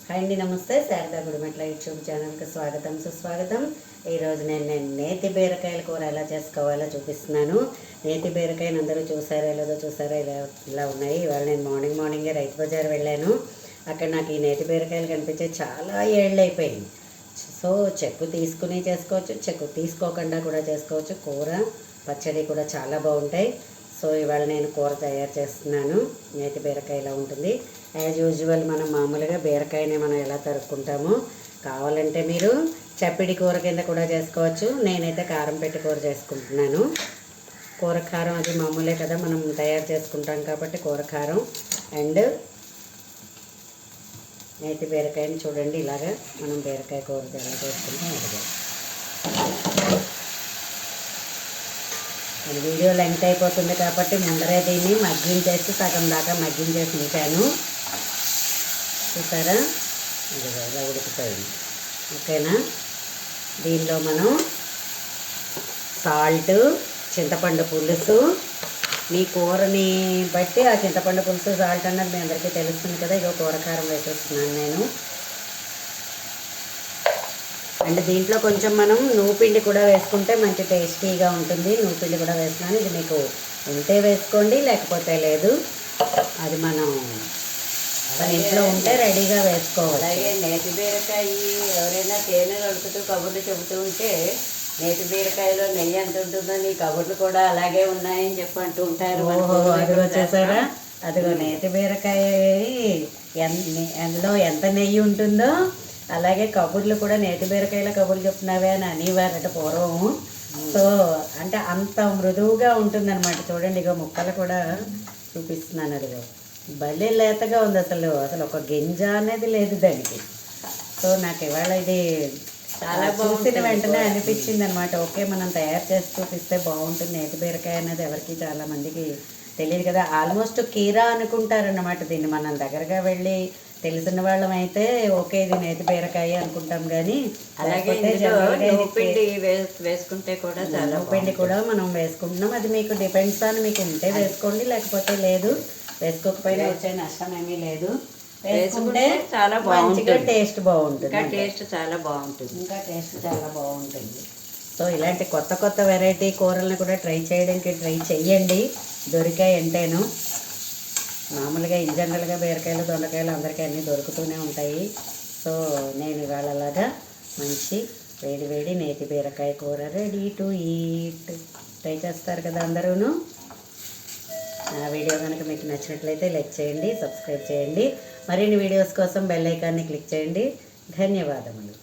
Hi అండి, నమస్తే. Sharada Gudimetla YouTube ఛానల్కి స్వాగతం, సుస్వాగతం. ఈరోజు నేను నేతి బీరకాయల కూర ఎలా చేసుకోవాలో చూపిస్తున్నాను. నేతి బీరకాయని అందరూ చూసారా లేదో ఇలా ఉన్నాయి. ఇవాళ నేను మార్నింగే రైతు బజార్ వెళ్ళాను. అక్కడ నాకు ఈ నేతి బీరకాయలు కనిపించే చాలా ఏళ్ళు అయిపోయింది. సో చెక్కు తీసుకుని చేసుకోవచ్చు, చెక్కు తీసుకోకుండా కూడా చేసుకోవచ్చు. కూర పచ్చడి కూడా చాలా బాగుంటాయి. సో ఇవాళ నేను కూర తయారు చేస్తున్నాను. నేతి బీరకాయ ఇలా ఉంటుంది. యాజ్ యూజువల్ మనం మామూలుగా బీరకాయని మనం ఎలా తరుక్కుంటామో, కావాలంటే మీరు చప్పిడి కూర కింద కూడా చేసుకోవచ్చు. నేనైతే కారం పెట్టి కూర చేసుకుంటున్నాను. కూర కారం అది మామూలే కదా, మనం తయారు చేసుకుంటాం కాబట్టి కూర కారం. అండ్ నేతి బీరకాయని చూడండి, ఇలాగా మనం బీరకాయ కూర ఎలా చేసుకుంటాం అదిగా. వీడియో లెంగ్త్ అయిపోతుంది కాబట్టి ముందరే దీన్ని మగ్గించేసి సగం దాకా మగ్గించేసి ఉంచాను. చూసారా, ఇదిగో ఇలా ఉడికిపోయింది. ఓకేనా, దీనిలో మనం సాల్ట్, చింతపండు పులుసు, మీ కూరని బట్టి ఆ చింతపండు పులుసు సాల్ట్ అన్నది మీ అందరికీ తెలుస్తుంది కదా. ఇగో కూర కారం వేసేస్తున్నాను నేను. అండ్ దీంట్లో కొంచెం మనం నువ్వుపిండి కూడా వేసుకుంటే మంచి టేస్టీగా ఉంటుంది. నువ్వుపిండి కూడా వేస్తున్నాను. ఇది మీకు ఉంటే వేసుకోండి, లేకపోతే లేదు. అది మన ఇంట్లో ఉంటే రెడీగా వేసుకోవాలి. అలాగే నేతి బీరకాయ ఎవరైనా తేనె కలుపుతూ కబుర్లు చెబుతూ ఉంటే నేతి బీరకాయలో నెయ్యి ఎంత ఉంటుందో నీ కబుర్లు కూడా అలాగే ఉన్నాయని చెప్పి అంటూ ఉంటారు. అదిగో చూసారా, అదిగో నేతి బీరకాయ అందులో ఎంత నెయ్యి ఉంటుందో అలాగే కబుర్లు కూడా నేతి బీరకాయల కబుర్లు చెప్తున్నావే అని అనేవారట పూర్వము. సో అంటే అంత మృదువుగా ఉంటుందన్నమాట. చూడండి, ఇగో ముక్కలు కూడా చూపిస్తున్నాను. అదిగో భలే లేతగా ఉంది. అసలు ఒక గింజ అనేది లేదు దానికి. సో నాకు ఇవాళ ఇది చాలా చూసిన వెంటనే అనిపించింది అనమాట. ఓకే, మనం తయారు చేసి చూపిస్తే బాగుంటుంది. నేతి బీరకాయ అనేది ఎవరికి చాలా మందికి తెలియదు కదా. ఆల్మోస్ట్ కీరా అనుకుంటారన్నమాట దీన్ని. మనం దగ్గరగా వెళ్ళి తెలిసిన వాళ్ళం అయితే ఓకే ఇది నేతి బీరకాయ అనుకుంటాం. కానీ అలాగే వేసుకుంటే కూడా చాలా పిండి కూడా మనం వేసుకుంటున్నాం. అది మీకు డిపెండ్స్ ఆన్, మీకు ఉంటే వేసుకోండి, లేకపోతే లేదు. వేసుకోకపోయినా వచ్చే నష్టం ఏమీ లేదు. వేసుకుంటే చాలా బాగుంటుంది, టేస్ట్ బాగుంటుంది. ఇంకా టేస్ట్ చాలా బాగుంటుంది. సో ఇలాంటి కొత్త వెరైటీ కూరలను కూడా ట్రై చెయ్యండి. దొరికాయి అంటేను. మామూలుగా జనరల్గా బీరకాయలు, దొండకాయలు అందరికీ అన్నీ దొరుకుతూనే ఉంటాయి. సో నేను ఇవాళ అలాగా మంచి వేడి నేతి బీరకాయ కూర రెడీ టు ఈట్. ట్రై చేస్తారు కదా అందరూను. నా వీడియో కనుక మీకు నచ్చినట్లయితే లైక్ చేయండి, సబ్స్క్రైబ్ చేయండి. మరిన్ని వీడియోస్ కోసం బెల్ ఐకాన్ని క్లిక్ చేయండి. ధన్యవాదములు.